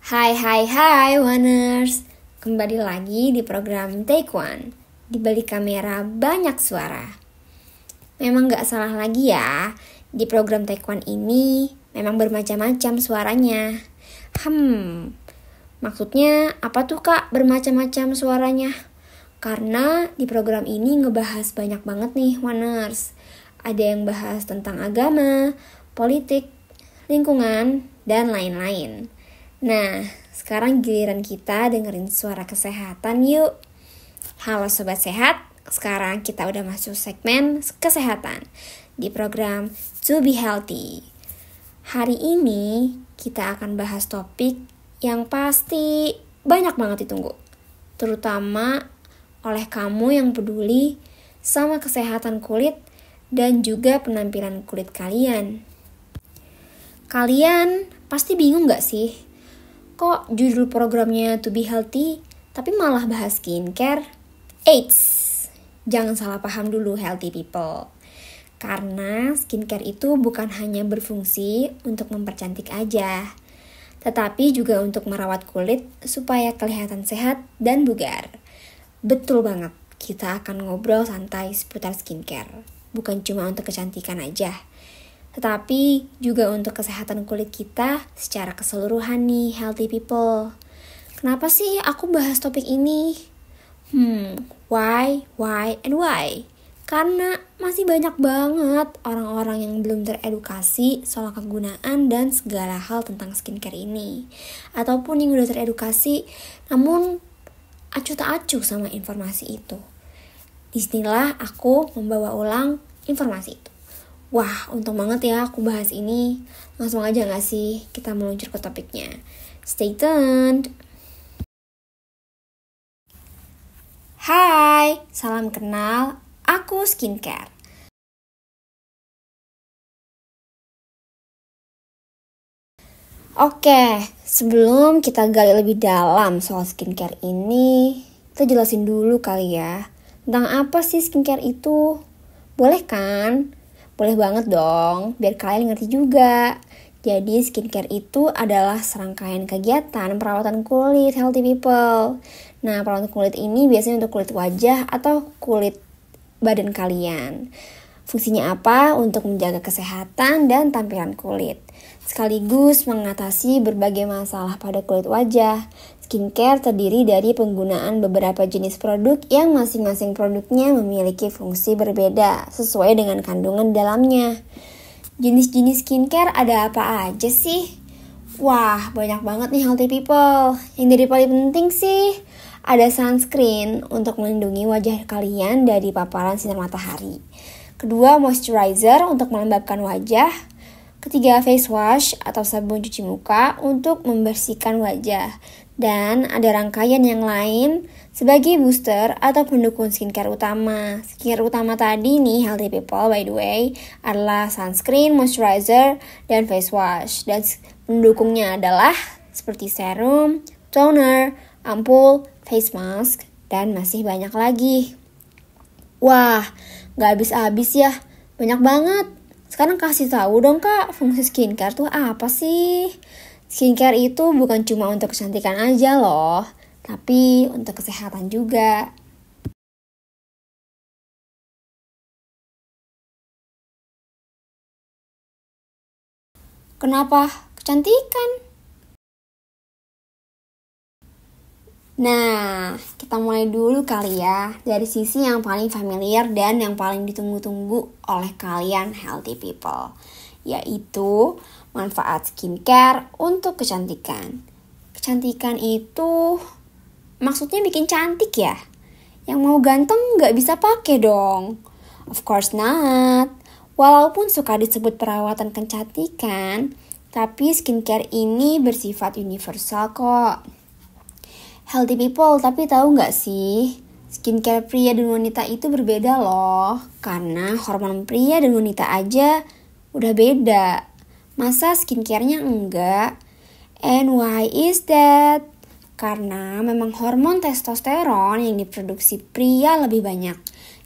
Hai Waners. Kembali lagi di program Take One. Di balik kamera banyak suara. Memang gak salah lagi ya, di program Take One ini memang bermacam-macam suaranya. Maksudnya apa tuh kak bermacam-macam suaranya? Karena di program ini ngebahas banyak banget nih Waners. Ada yang bahas tentang agama, politik, lingkungan, dan lain-lain. Nah, sekarang giliran kita dengerin suara kesehatan yuk. Halo Sobat Sehat, sekarang kita udah masuk segmen kesehatan di program To Be Healthy. Hari ini kita akan bahas topik yang pasti banyak banget ditunggu, terutama oleh kamu yang peduli sama kesehatan kulit dan juga penampilan kulit kalian. Kalian pasti bingung gak sih? Kok judul programnya To Be Healthy, tapi malah bahas skincare? Eits, jangan salah paham dulu healthy people. Karena skincare itu bukan hanya berfungsi untuk mempercantik aja, tetapi juga untuk merawat kulit supaya kelihatan sehat dan bugar. Betul banget, kita akan ngobrol santai seputar skincare. Bukan cuma untuk kecantikan aja, tetapi juga untuk kesehatan kulit kita secara keseluruhan nih, healthy people. Kenapa sih aku bahas topik ini? Why? Karena masih banyak banget orang-orang yang belum teredukasi soal kegunaan dan segala hal tentang skincare ini. Ataupun yang udah teredukasi, namun acuh tak acuh sama informasi itu. Disinilah aku membawa ulang informasi itu. Wah, untung banget ya aku bahas ini. Langsung aja gak sih kita meluncur ke topiknya? Stay tuned. Hai, salam kenal. Aku Skincare. Oke, sebelum kita gali lebih dalam soal skincare ini, kita jelasin dulu kali ya. Tentang apa sih skincare itu? Boleh kan? Boleh banget dong, biar kalian ngerti juga. Jadi skincare itu adalah serangkaian kegiatan perawatan kulit healthy people. Nah, perawatan kulit ini biasanya untuk kulit wajah atau kulit badan kalian. Fungsinya apa? Untuk menjaga kesehatan dan tampilan kulit. Sekaligus mengatasi berbagai masalah pada kulit wajah. Skincare terdiri dari penggunaan beberapa jenis produk yang masing-masing produknya memiliki fungsi berbeda sesuai dengan kandungan dalamnya. Jenis-jenis skincare ada apa aja sih? Wah, banyak banget nih healthy people. Yang dari paling penting sih, ada sunscreen untuk melindungi wajah kalian dari paparan sinar matahari. Kedua, moisturizer untuk melembabkan wajah. Ketiga, face wash atau sabun cuci muka untuk membersihkan wajah. Dan ada rangkaian yang lain sebagai booster atau pendukung skincare utama. Skincare utama tadi nih, healthy people by the way, adalah sunscreen, moisturizer, dan face wash. Dan pendukungnya adalah seperti serum, toner, ampul, face mask, dan masih banyak lagi. Wah, gak habis-habis ya, banyak banget. Sekarang kasih tahu dong kak, fungsi skincare tuh apa sih? Skincare itu bukan cuma untuk kecantikan aja loh, tapi untuk kesehatan juga. Kenapa kecantikan? Nah, kita mulai dulu kali ya dari sisi yang paling familiar dan yang paling ditunggu-tunggu oleh kalian healthy people, yaitu manfaat skincare untuk kecantikan. Kecantikan itu maksudnya bikin cantik ya? Yang mau ganteng gak bisa pakai dong. Of course not. Walaupun suka disebut perawatan kecantikan, tapi skincare ini bersifat universal kok. Healthy people, tapi tahu nggak sih, skincare pria dan wanita itu berbeda loh. Karena hormon pria dan wanita aja udah beda. Masa skincare-nya enggak? And why is that? Karena memang hormon testosteron yang diproduksi pria lebih banyak.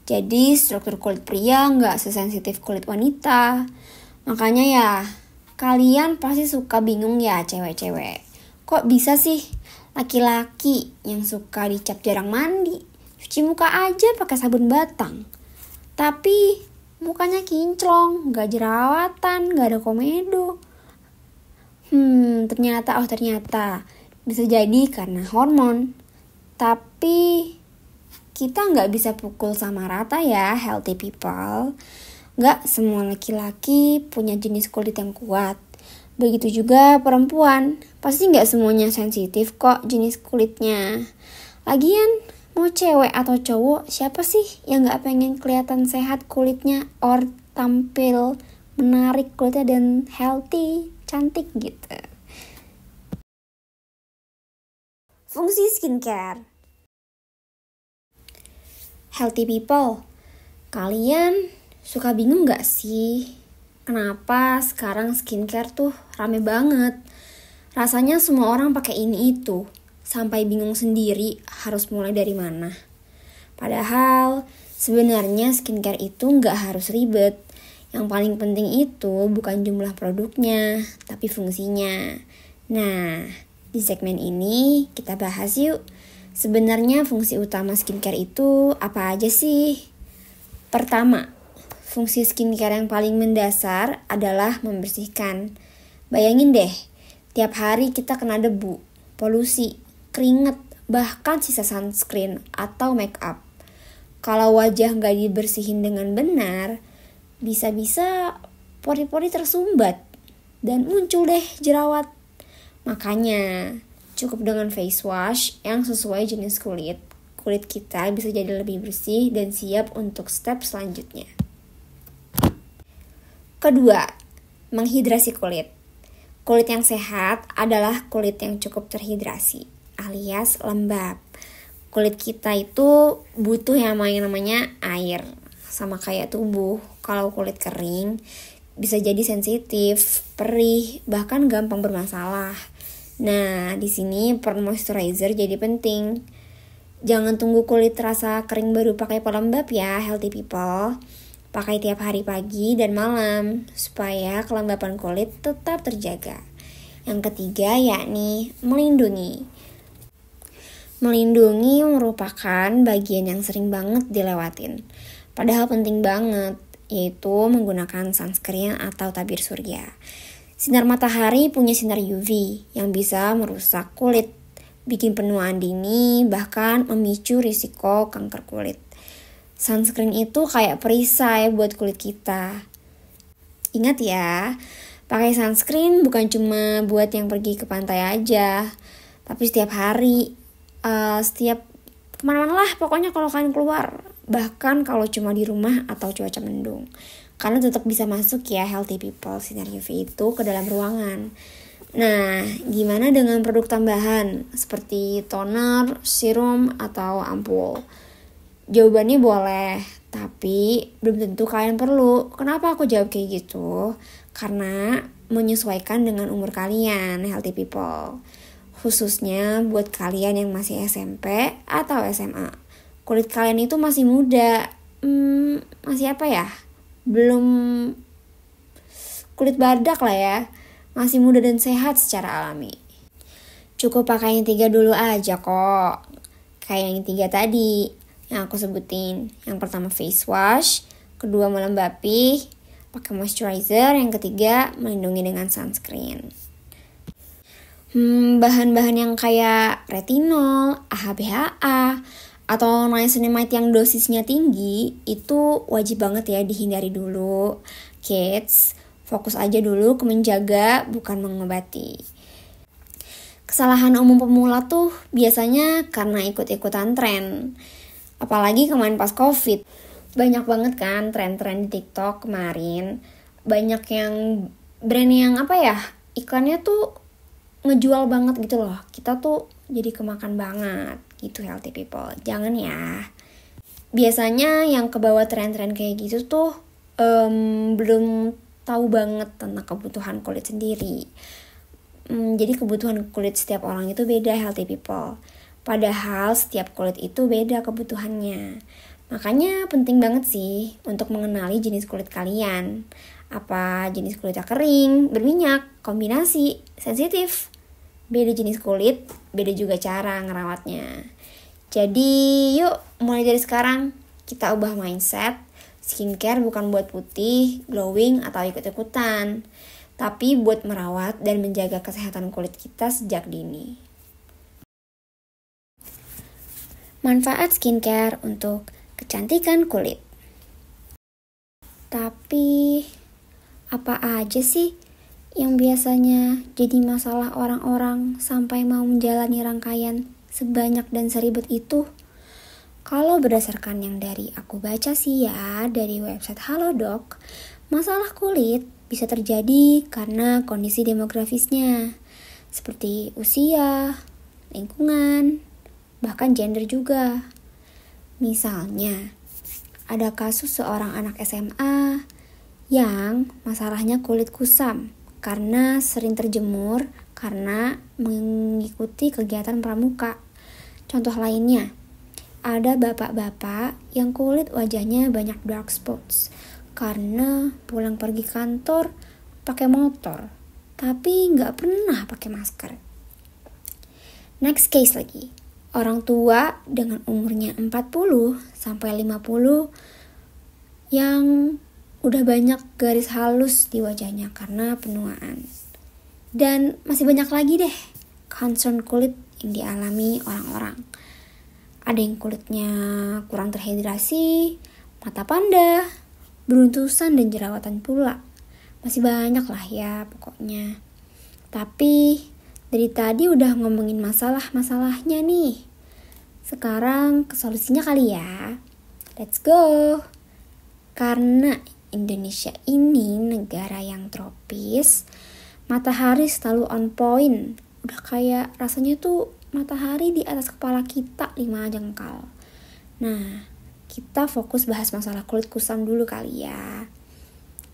Jadi struktur kulit pria nggak sesensitif kulit wanita. Makanya ya, kalian pasti suka bingung ya cewek-cewek. Kok bisa sih laki-laki yang suka dicap jarang mandi, cuci muka aja pakai sabun batang, tapi mukanya kinclong, gak jerawatan, gak ada komedo. Ternyata bisa jadi karena hormon. Tapi kita gak bisa pukul sama rata ya, healthy people. Gak semua laki-laki punya jenis kulit yang kuat. Begitu juga perempuan, pasti gak semuanya sensitif kok jenis kulitnya. Lagian, mau cewek atau cowok, siapa sih yang gak pengen kelihatan sehat kulitnya or tampil menarik kulitnya dan healthy, cantik gitu. Fungsi skincare. Healthy people, kalian suka bingung gak sih? Kenapa sekarang skincare tuh rame banget? Rasanya semua orang pakai ini itu, sampai bingung sendiri harus mulai dari mana. Padahal sebenarnya skincare itu gak harus ribet. Yang paling penting itu bukan jumlah produknya, tapi fungsinya. Nah, di segmen ini kita bahas yuk. Sebenarnya fungsi utama skincare itu apa aja sih? Pertama, fungsi skincare yang paling mendasar adalah membersihkan. Bayangin deh, tiap hari kita kena debu, polusi, keringat, bahkan sisa sunscreen atau make up. Kalau wajah gak dibersihin dengan benar, bisa-bisa pori-pori tersumbat dan muncul deh jerawat. Makanya, cukup dengan face wash yang sesuai jenis kulit kita bisa jadi lebih bersih dan siap untuk step selanjutnya. Kedua, menghidrasi kulit. Kulit yang sehat adalah kulit yang cukup terhidrasi, alias lembab. Kulit kita itu butuh yang namanya air, sama kayak tubuh. Kalau kulit kering, bisa jadi sensitif, perih, bahkan gampang bermasalah. Nah, di sini peran moisturizer jadi penting. Jangan tunggu kulit terasa kering baru pakai pelembab ya, healthy people. Pakai tiap hari pagi dan malam supaya kelembapan kulit tetap terjaga. Yang ketiga yakni melindungi. Melindungi merupakan bagian yang sering banget dilewatin. Padahal penting banget, yaitu menggunakan sunscreen atau tabir surya. Sinar matahari punya sinar UV yang bisa merusak kulit, bikin penuaan dini, bahkan memicu risiko kanker kulit. Sunscreen itu kayak perisai buat kulit kita. Ingat ya, pakai sunscreen bukan cuma buat yang pergi ke pantai aja, tapi setiap hari, setiap kemana-mana lah pokoknya kalau kalian keluar. Bahkan kalau cuma di rumah atau cuaca mendung. Karena tetap bisa masuk ya healthy people sinar UV itu ke dalam ruangan. Nah, gimana dengan produk tambahan seperti toner, serum, atau ampul? Jawabannya boleh, tapi belum tentu kalian perlu. Kenapa aku jawab kayak gitu? Karena menyesuaikan dengan umur kalian, healthy people. Khususnya buat kalian yang masih SMP atau SMA. Kulit kalian itu masih muda. Masih apa ya? Belum kulit badak lah ya. Masih muda dan sehat secara alami. Cukup pakai yang 3 dulu aja kok. Kayak yang 3 tadi yang aku sebutin. Yang pertama face wash, kedua melembapi, pakai moisturizer, yang ketiga melindungi dengan sunscreen. Bahan-bahan yang kayak retinol, AHA/BHA, atau niacinamide yang dosisnya tinggi, itu wajib banget ya dihindari dulu. Kids, fokus aja dulu ke menjaga, bukan mengobati. Kesalahan umum pemula tuh biasanya karena ikut-ikutan tren. Apalagi kemarin pas COVID, banyak banget kan tren-tren di TikTok kemarin. Banyak yang brand yang iklannya tuh ngejual banget gitu loh. Kita tuh jadi kemakan banget gitu healthy people. Jangan ya. Biasanya yang kebawa tren-tren kayak gitu tuh belum tahu banget tentang kebutuhan kulit sendiri. Jadi kebutuhan kulit setiap orang itu beda healthy people. Padahal setiap kulit itu beda kebutuhannya. Makanya penting banget sih untuk mengenali jenis kulit kalian. Apa jenis kulitnya kering, berminyak, kombinasi, sensitif. Beda jenis kulit, beda juga cara ngerawatnya. Jadi yuk mulai dari sekarang kita ubah mindset. Skincare bukan buat putih, glowing, atau ikut-ikutan, tapi buat merawat dan menjaga kesehatan kulit kita sejak dini. Manfaat skincare untuk kecantikan kulit. Tapi apa aja sih yang biasanya jadi masalah orang-orang sampai mau menjalani rangkaian sebanyak dan seribet itu? Kalau berdasarkan yang dari aku baca sih ya, dari website Halodoc, masalah kulit bisa terjadi karena kondisi demografisnya, seperti usia, lingkungan, bahkan gender juga. Misalnya, ada kasus seorang anak SMA yang masalahnya kulit kusam karena sering terjemur karena mengikuti kegiatan pramuka. Contoh lainnya, ada bapak-bapak yang kulit wajahnya banyak dark spots karena pulang pergi kantor pakai motor, tapi nggak pernah pakai masker. Next case lagi, orang tua dengan umurnya 40 sampai 50 yang udah banyak garis halus di wajahnya karena penuaan. Dan masih banyak lagi deh concern kulit yang dialami orang-orang. Ada yang kulitnya kurang terhidrasi, mata panda, beruntusan dan jerawatan pula. Masih banyak lah ya pokoknya. Tapi dari tadi udah ngomongin masalah-masalahnya nih. Sekarang ke solusinya kali ya. Let's go. Karena Indonesia ini negara yang tropis, matahari selalu on point. Udah kayak rasanya tuh matahari di atas kepala kita 5 jengkal. Nah, kita fokus bahas masalah kulit kusam dulu kali ya.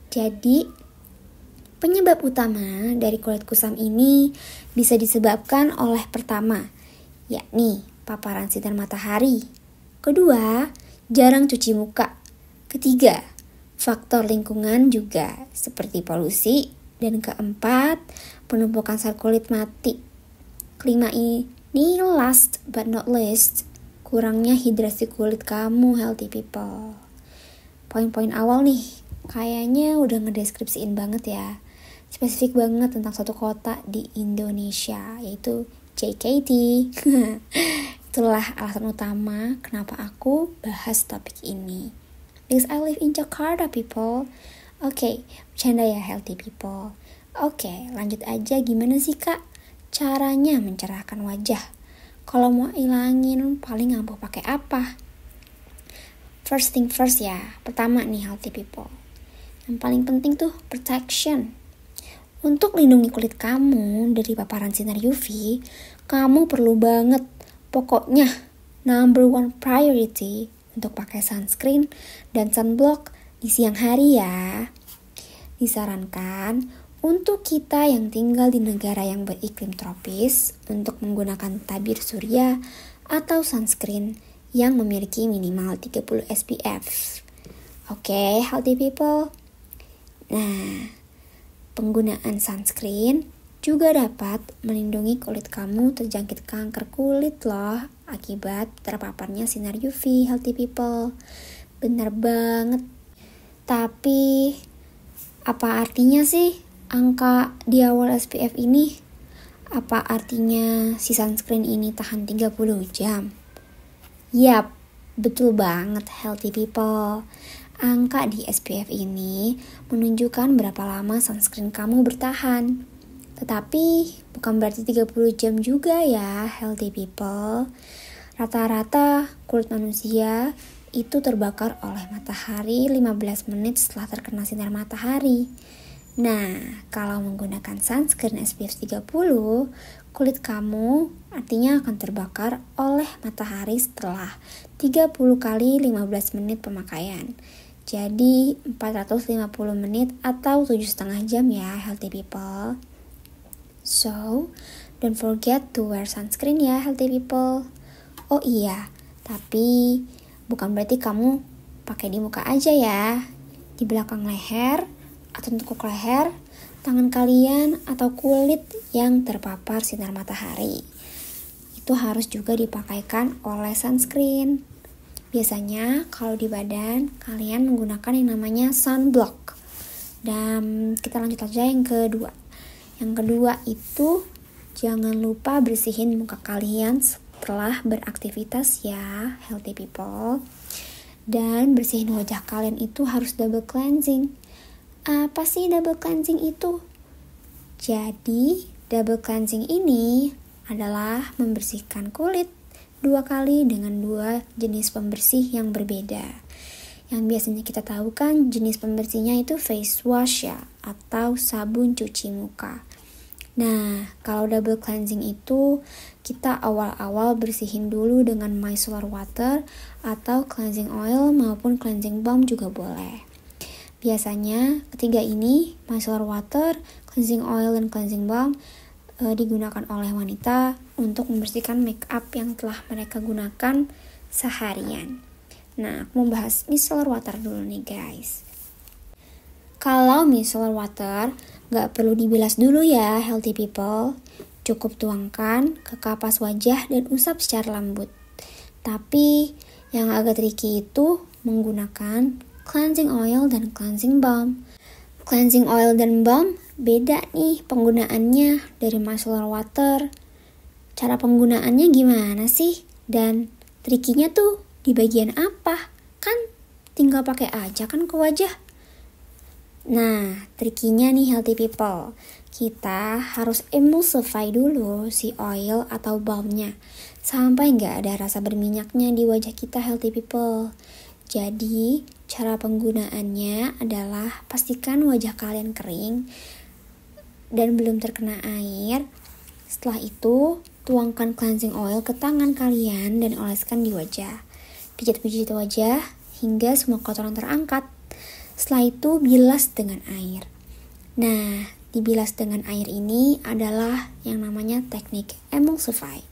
Jadi, penyebab utama dari kulit kusam ini bisa disebabkan oleh pertama, yakni paparan sinar matahari. Kedua, jarang cuci muka. Ketiga, faktor lingkungan juga seperti polusi. Dan keempat, penumpukan sel kulit mati. Kelima ini last but not least, kurangnya hidrasi kulit kamu healthy people. Poin-poin awal nih, kayaknya udah ngedeskripsiin banget ya. Spesifik banget tentang suatu kota di Indonesia, yaitu JKT. Itulah alasan utama kenapa aku bahas topik ini. Because I live in Jakarta, people. Oke, bercanda ya healthy people. Oke, lanjut aja, gimana sih kak caranya mencerahkan wajah? Kalau mau ilangin paling ampuh pakai apa? First thing first ya, pertama nih healthy people. Yang paling penting tuh protection. Untuk lindungi kulit kamu dari paparan sinar UV, kamu perlu banget, pokoknya number one priority untuk pakai sunscreen dan sunblock di siang hari ya. Disarankan untuk kita yang tinggal di negara yang beriklim tropis untuk menggunakan tabir surya atau sunscreen yang memiliki minimal 30 SPF. Oke, healthy people. Nah, penggunaan sunscreen juga dapat melindungi kulit kamu terjangkit kanker kulit loh akibat terpaparnya sinar UV, healthy people. Bener banget. Tapi apa artinya sih angka di awal SPF ini? Apa artinya si sunscreen ini tahan 30 jam? Yap, betul banget healthy people. Angka di SPF ini menunjukkan berapa lama sunscreen kamu bertahan. Tetapi bukan berarti 30 jam juga ya healthy people. Rata-rata kulit manusia itu terbakar oleh matahari 15 menit setelah terkena sinar matahari. Nah, kalau menggunakan sunscreen SPF 30, kulit kamu artinya akan terbakar oleh matahari setelah 30 kali 15 menit pemakaian. Jadi 450 menit atau 7,5 jam ya healthy people. So, don't forget to wear sunscreen ya healthy people. Oh iya, tapi bukan berarti kamu pakai di muka aja ya. Di belakang leher atau tekuk leher, tangan kalian atau kulit yang terpapar sinar matahari. Itu harus juga dipakaikan oleh sunscreen. Biasanya kalau di badan kalian menggunakan yang namanya sunblock. Dan kita lanjut aja yang kedua. Yang kedua itu jangan lupa bersihin muka kalian setelah beraktivitas ya, healthy people. Dan bersihin wajah kalian itu harus double cleansing. Apa sih double cleansing itu? Jadi double cleansing ini adalah membersihkan kulit 2 kali dengan 2 jenis pembersih yang berbeda. Yang biasanya kita tahu kan jenis pembersihnya itu face wash ya, atau sabun cuci muka. Nah, kalau double cleansing itu kita awal-awal bersihin dulu dengan micellar water atau cleansing oil maupun cleansing balm juga boleh. Biasanya ketiga ini, micellar water, cleansing oil, dan cleansing balm digunakan oleh wanita untuk membersihkan make up yang telah mereka gunakan seharian. Nah, aku mau bahas micellar water dulu nih guys. Kalau micellar water gak perlu dibilas dulu ya healthy people. Cukup tuangkan ke kapas wajah dan usap secara lembut. Tapi yang agak tricky itu menggunakan cleansing oil dan cleansing balm. Cleansing oil dan balm beda nih penggunaannya dari micellar water. Cara penggunaannya gimana sih? Dan trikinya tuh di bagian apa? Kan tinggal pakai aja kan ke wajah. Nah, trikinya nih healthy people. Kita harus emulsify dulu si oil atau balmnya sampai nggak ada rasa berminyaknya di wajah kita healthy people. Jadi, cara penggunaannya adalah pastikan wajah kalian kering dan belum terkena air. Setelah itu, tuangkan cleansing oil ke tangan kalian dan oleskan di wajah. Pijat-pijat wajah hingga semua kotoran terangkat. Setelah itu, bilas dengan air. Nah, dibilas dengan air ini adalah yang namanya teknik emulsify.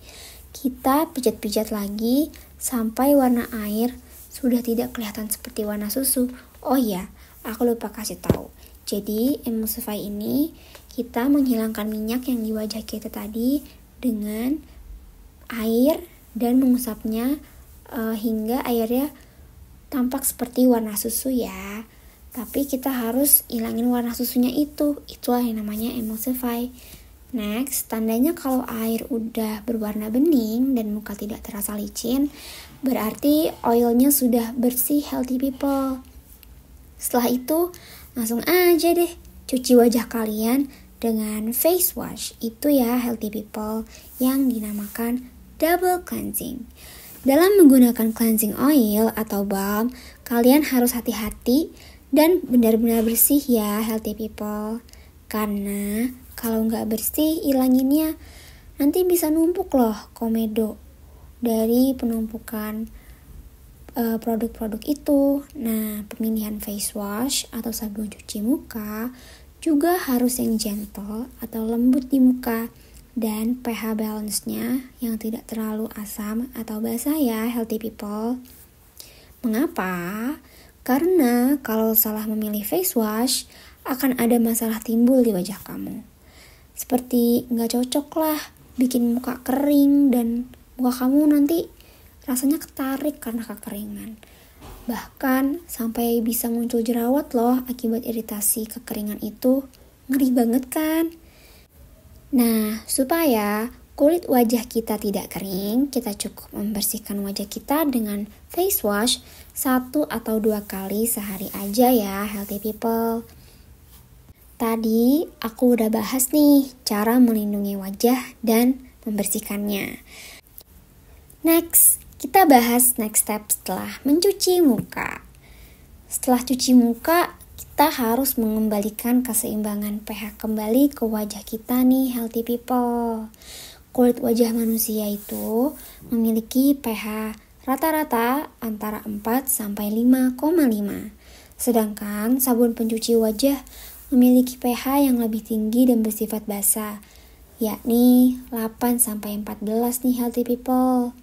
Kita pijat-pijat lagi sampai warna air sudah tidak kelihatan seperti warna susu. Oh iya, aku lupa kasih tahu. Jadi, emulsify ini kita menghilangkan minyak yang di wajah kita tadi dengan air dan mengusapnya hingga airnya tampak seperti warna susu ya. Tapi kita harus hilangin warna susunya itu. Itulah yang namanya emulsify. Next, tandanya kalau air udah berwarna bening dan muka tidak terasa licin, berarti oilnya sudah bersih healthy people. Setelah itu, langsung aja deh cuci wajah kalian dengan face wash. Itu ya healthy people yang dinamakan double cleansing. Dalam menggunakan cleansing oil atau balm, kalian harus hati-hati dan benar-benar bersih ya healthy people. Karena kalau nggak bersih ilanginnya nanti bisa numpuk loh komedo dari penumpukan produk-produk itu. Nah, pemilihan face wash atau sabun cuci muka juga harus yang gentle atau lembut di muka dan pH balance-nya yang tidak terlalu asam atau basah ya healthy people. Mengapa? Karena kalau salah memilih face wash akan ada masalah timbul di wajah kamu. Seperti nggak cocok lah, bikin muka kering dan muka kamu nanti rasanya ketarik karena kekeringan. Bahkan sampai bisa muncul jerawat loh akibat iritasi kekeringan itu. Ngeri banget kan? Nah, supaya kulit wajah kita tidak kering, kita cukup membersihkan wajah kita dengan face wash 1 atau 2 kali sehari aja ya healthy people. Tadi aku udah bahas nih cara melindungi wajah dan membersihkannya. Next, kita bahas next step setelah mencuci muka. Setelah cuci muka, kita harus mengembalikan keseimbangan pH kembali ke wajah kita nih healthy people. Kulit wajah manusia itu memiliki pH rata-rata antara 4 sampai 5,5. Sedangkan sabun pencuci wajah memiliki pH yang lebih tinggi dan bersifat basa, yakni 8 sampai 14 nih healthy people.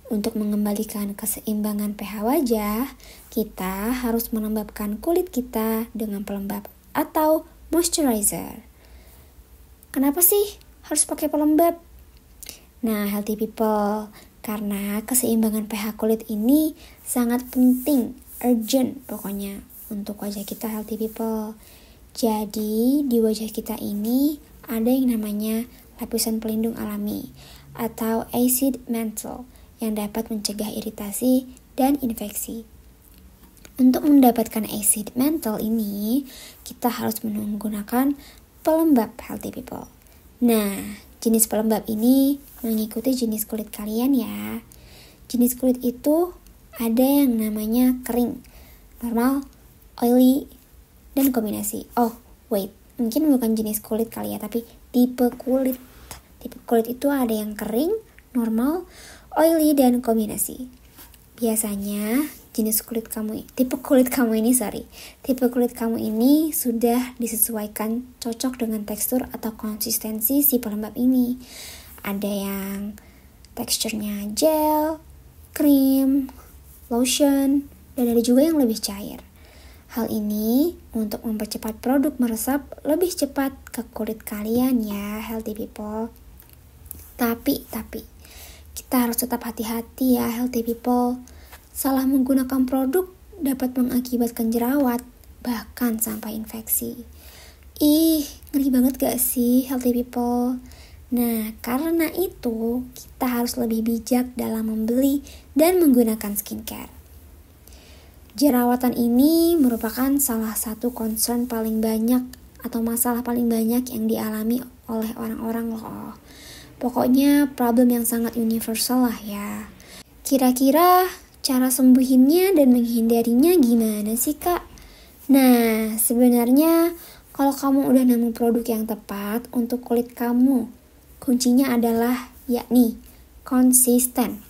Untuk mengembalikan keseimbangan pH wajah, kita harus melembabkan kulit kita dengan pelembab atau moisturizer. Kenapa sih harus pakai pelembab. Nah, healthy people, karena keseimbangan pH kulit ini sangat penting, urgent pokoknya untuk wajah kita healthy people. Jadi, di wajah kita ini ada yang namanya lapisan pelindung alami atau acid mantle yang dapat mencegah iritasi dan infeksi. Untuk mendapatkan acid mantle ini, kita harus menggunakan pelembab healthy people. Nah, jenis pelembab ini mengikuti jenis kulit kalian ya. Jenis kulit itu ada yang namanya kering, normal, oily, dan kombinasi. Oh, wait, mungkin bukan jenis kulit kali ya, tapi tipe kulit. Tipe kulit itu ada yang kering, normal, oily, dan kombinasi. Biasanya tipe kulit kamu ini sudah disesuaikan cocok dengan tekstur atau konsistensi si pelembab ini. Ada yang teksturnya gel, krim, lotion, dan ada juga yang lebih cair. Hal ini untuk mempercepat produk meresap lebih cepat ke kulit kalian ya, healthy people. Tapi kita harus tetap hati-hati ya, healthy people. Salah menggunakan produk dapat mengakibatkan jerawat, bahkan sampai infeksi. Ngeri banget gak sih, healthy people? Nah, karena itu kita harus lebih bijak dalam membeli dan menggunakan skincare. Jerawatan ini merupakan salah satu concern paling banyak atau masalah paling banyak yang dialami oleh orang-orang loh. Pokoknya problem yang sangat universal lah ya. Kira-kira cara sembuhinnya dan menghindarinya gimana sih kak? Nah, sebenarnya kalau kamu udah nemu produk yang tepat untuk kulit kamu, kuncinya adalah yakni konsisten.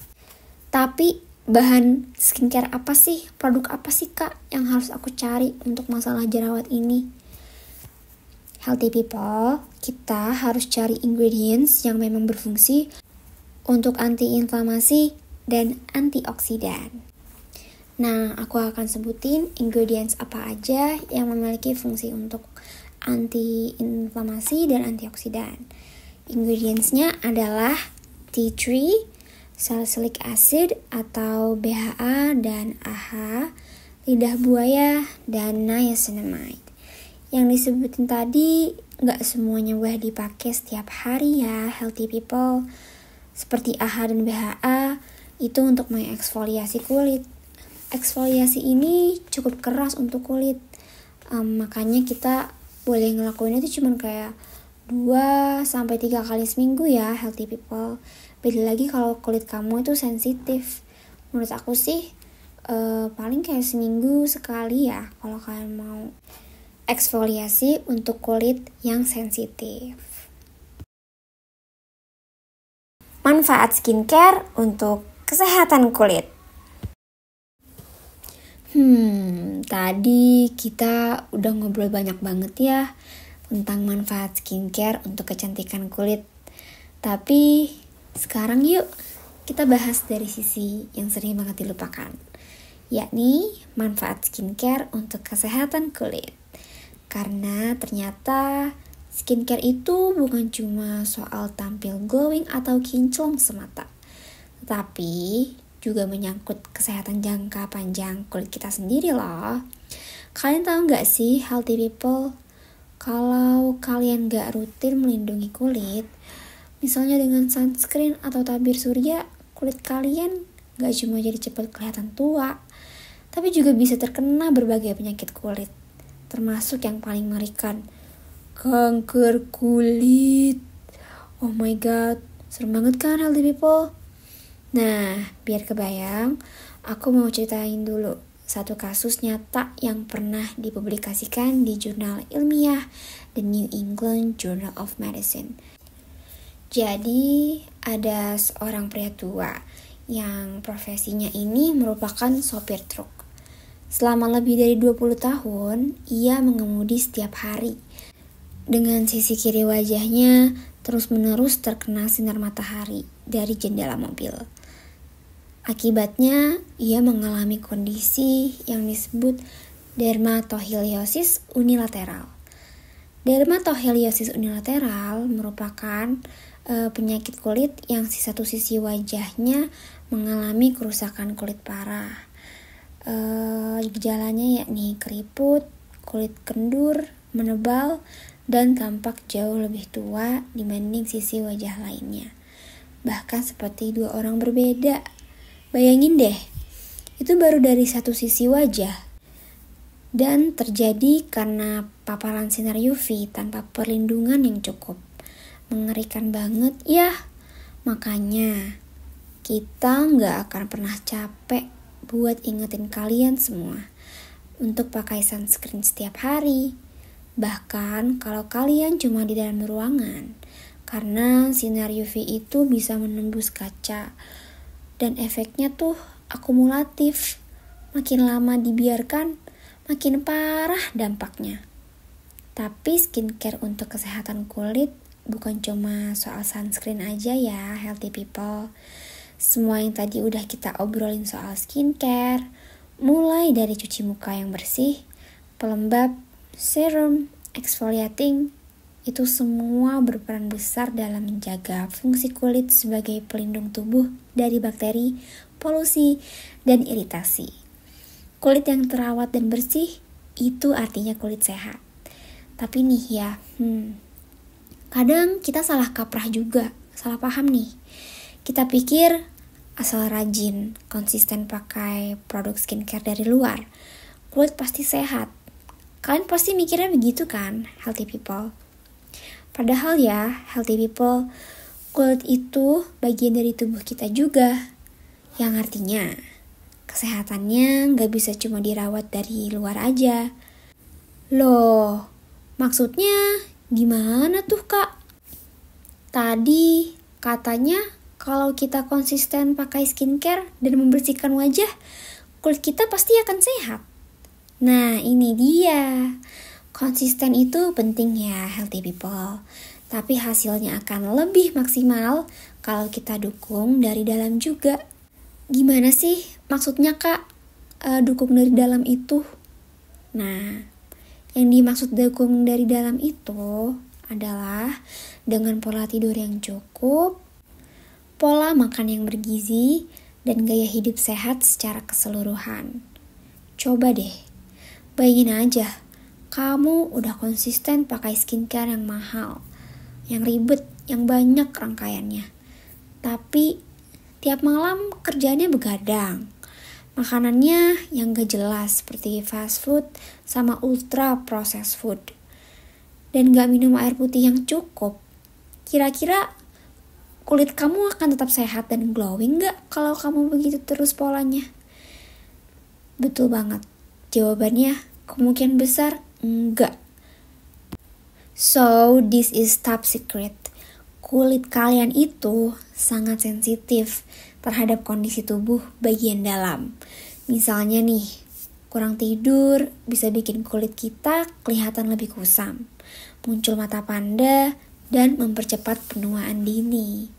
Tapi bahan skincare apa sih? Produk apa sih kak yang harus aku cari untuk masalah jerawat ini? Healthy people, kita harus cari ingredients yang memang berfungsi untuk anti-inflamasi dan antioksidan. Nah, aku akan sebutin ingredients apa aja yang memiliki fungsi untuk anti-inflamasi dan antioksidan. Ingredientsnya adalah tea tree, salicylic acid atau BHA dan AHA, lidah buaya, dan niacinamide. Yang disebutin tadi gak semuanya boleh dipakai setiap hari ya, healthy people. Seperti AHA dan BHA itu untuk mengeksfoliasi kulit. Eksfoliasi ini cukup keras untuk kulit. Makanya kita boleh ngelakuin itu cuma kayak 2-3 kali seminggu ya, healthy people. Beda lagi kalau kulit kamu itu sensitif. Menurut aku sih paling kayak seminggu sekali ya kalau kalian mau eksfoliasi untuk kulit yang sensitif. Manfaat skincare untuk kesehatan kulit. Tadi kita udah ngobrol banyak banget ya tentang manfaat skincare untuk kecantikan kulit. Tapi sekarang yuk kita bahas dari sisi yang sering banget dilupakan, yakni manfaat skincare untuk kesehatan kulit. Karena ternyata skincare itu bukan cuma soal tampil glowing atau kinclong semata, tetapi juga menyangkut kesehatan jangka panjang kulit kita sendiri loh. Kalian tahu gak sih, healthy people, kalau kalian gak rutin melindungi kulit, misalnya dengan sunscreen atau tabir surya, kulit kalian gak cuma jadi cepat kelihatan tua, tapi juga bisa terkena berbagai penyakit kulit, termasuk yang paling mengerikan, kanker kulit. Oh my god, serem banget kan healthy people? Nah, biar kebayang, aku mau ceritain dulu satu kasus nyata yang pernah dipublikasikan di jurnal ilmiah The New England Journal of Medicine. Jadi, ada seorang pria tua yang profesinya ini merupakan sopir truk. Selama lebih dari 20 tahun, ia mengemudi setiap hari. Dengan sisi kiri wajahnya terus-menerus terkena sinar matahari dari jendela mobil. Akibatnya, ia mengalami kondisi yang disebut dermatohiliosis unilateral. Dermatoheliosис unilateral merupakan penyakit kulit yang satu sisi wajahnya mengalami kerusakan kulit parah. Gejalanya yakni keriput, kulit kendur, menebal, dan tampak jauh lebih tua dibanding sisi wajah lainnya. Bahkan seperti dua orang berbeda. Bayangin deh, itu baru dari satu sisi wajah. Dan terjadi karena paparan sinar UV tanpa perlindungan yang cukup. Mengerikan banget ya. Makanya kita nggak akan pernah capek buat ingetin kalian semua untuk pakai sunscreen setiap hari. Bahkan kalau kalian cuma di dalam ruangan, karena sinar UV itu bisa menembus kaca dan efeknya tuh akumulatif. Makin lama dibiarkan, makin parah dampaknya. Tapi skincare untuk kesehatan kulit bukan cuma soal sunscreen aja ya, healthy people. Semua yang tadi udah kita obrolin soal skincare, mulai dari cuci muka yang bersih, pelembab, serum, exfoliating, itu semua berperan besar dalam menjaga fungsi kulit sebagai pelindung tubuh dari bakteri, polusi, dan iritasi. Kulit yang terawat dan bersih, itu artinya kulit sehat. Tapi nih ya, kadang kita salah kaprah juga, salah paham nih. Kita pikir asal rajin, konsisten pakai produk skincare dari luar, kulit pasti sehat. Kalian pasti mikirnya begitu kan, healthy people? Padahal ya, healthy people, kulit itu bagian dari tubuh kita juga. Yang artinya, kesehatannya gak bisa cuma dirawat dari luar aja. Loh, maksudnya gimana tuh kak? Tadi katanya kalau kita konsisten pakai skincare dan membersihkan wajah, kulit kita pasti akan sehat. Nah, ini dia. Konsisten itu penting ya, healthy people. Tapi hasilnya akan lebih maksimal kalau kita dukung dari dalam juga. Gimana sih maksudnya kak, dukung dari dalam itu? Nah, yang dimaksud dukung dari dalam itu adalah dengan pola tidur yang cukup, pola makan yang bergizi, dan gaya hidup sehat secara keseluruhan. Coba deh, bayangin aja, kamu udah konsisten pakai skincare yang mahal, yang ribet, yang banyak rangkaiannya. Tapi tiap malam kerjaannya begadang. Makanannya yang gak jelas seperti fast food sama ultra processed food. Dan gak minum air putih yang cukup. Kira-kira kulit kamu akan tetap sehat dan glowing gak kalau kamu begitu terus polanya? Betul banget. Jawabannya kemungkinan besar enggak. So, this is top secret. Kulit kalian itu sangat sensitif terhadap kondisi tubuh bagian dalam. Misalnya nih, kurang tidur bisa bikin kulit kita kelihatan lebih kusam, muncul mata panda, dan mempercepat penuaan dini.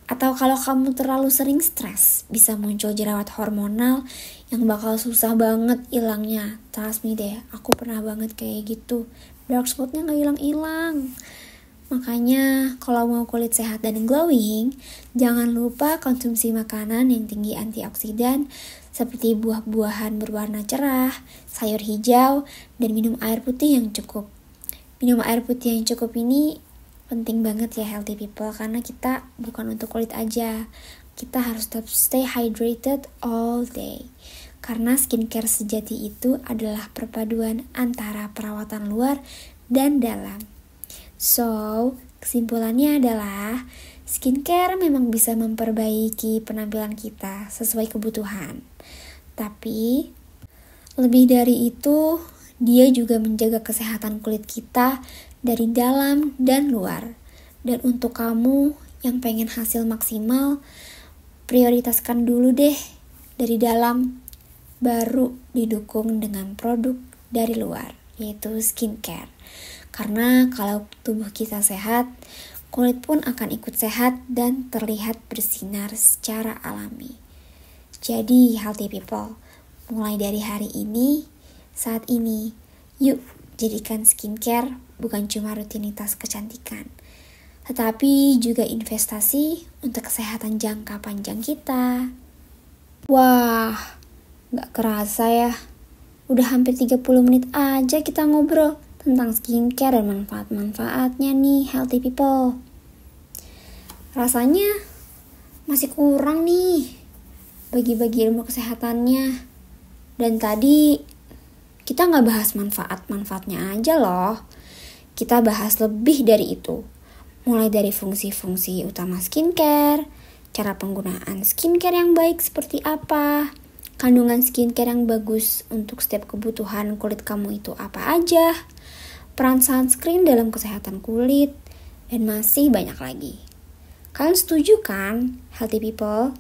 Atau kalau kamu terlalu sering stres, bisa muncul jerawat hormonal yang bakal susah banget hilangnya. Trust me deh, aku pernah banget kayak gitu. Dark spotnya gak hilang-hilang. Makanya kalau mau kulit sehat dan glowing, jangan lupa konsumsi makanan yang tinggi antioksidan seperti buah-buahan berwarna cerah, sayur hijau, dan minum air putih yang cukup. Minum air putih yang cukup ini penting banget ya healthy people, karena kita bukan untuk kulit aja. Kita harus tetap stay hydrated all day. Karena skincare sejati itu adalah perpaduan antara perawatan luar dan dalam. So, kesimpulannya adalah skincare memang bisa memperbaiki penampilan kita sesuai kebutuhan. Tapi, lebih dari itu, dia juga menjaga kesehatan kulit kita dari dalam dan luar. Dan untuk kamu yang pengen hasil maksimal, prioritaskan dulu deh dari dalam, baru didukung dengan produk dari luar, yaitu skincare. Karena kalau tubuh kita sehat, kulit pun akan ikut sehat dan terlihat bersinar secara alami. Jadi healthy people, mulai dari hari ini, saat ini, yuk jadikan skincare bukan cuma rutinitas kecantikan, tetapi juga investasi untuk kesehatan jangka panjang kita. Wah, gak kerasa ya, udah hampir 30 menit aja kita ngobrol tentang skincare dan manfaat-manfaatnya nih, healthy people. Rasanya masih kurang nih bagi-bagi ilmu kesehatannya. Dan tadi kita gak bahas manfaat-manfaatnya aja loh. Kita bahas lebih dari itu. Mulai dari fungsi-fungsi utama skincare, cara penggunaan skincare yang baik seperti apa, kandungan skincare yang bagus untuk setiap kebutuhan kulit kamu itu apa aja, peran sunscreen dalam kesehatan kulit, dan masih banyak lagi. Kalian setuju kan, healthy people?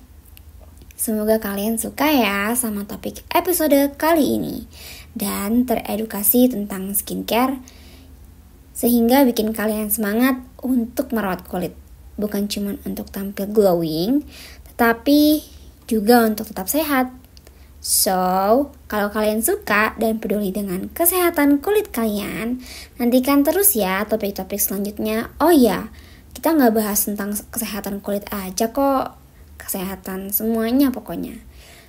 Semoga kalian suka ya sama topik episode kali ini dan teredukasi tentang skincare sehingga bikin kalian semangat untuk merawat kulit. Bukan cuma untuk tampil glowing, tetapi juga untuk tetap sehat. So, kalau kalian suka dan peduli dengan kesehatan kulit kalian, nantikan terus ya topik-topik selanjutnya. Oh ya, kita gak bahas tentang kesehatan kulit aja kok. Kesehatan semuanya pokoknya.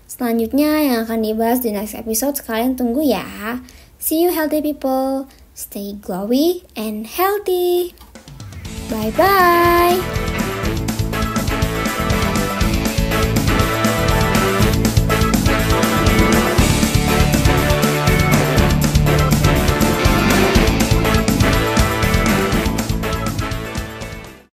Selanjutnya yang akan dibahas di next episode, kalian tunggu ya. See you healthy people. Stay glowy and healthy. Bye-bye.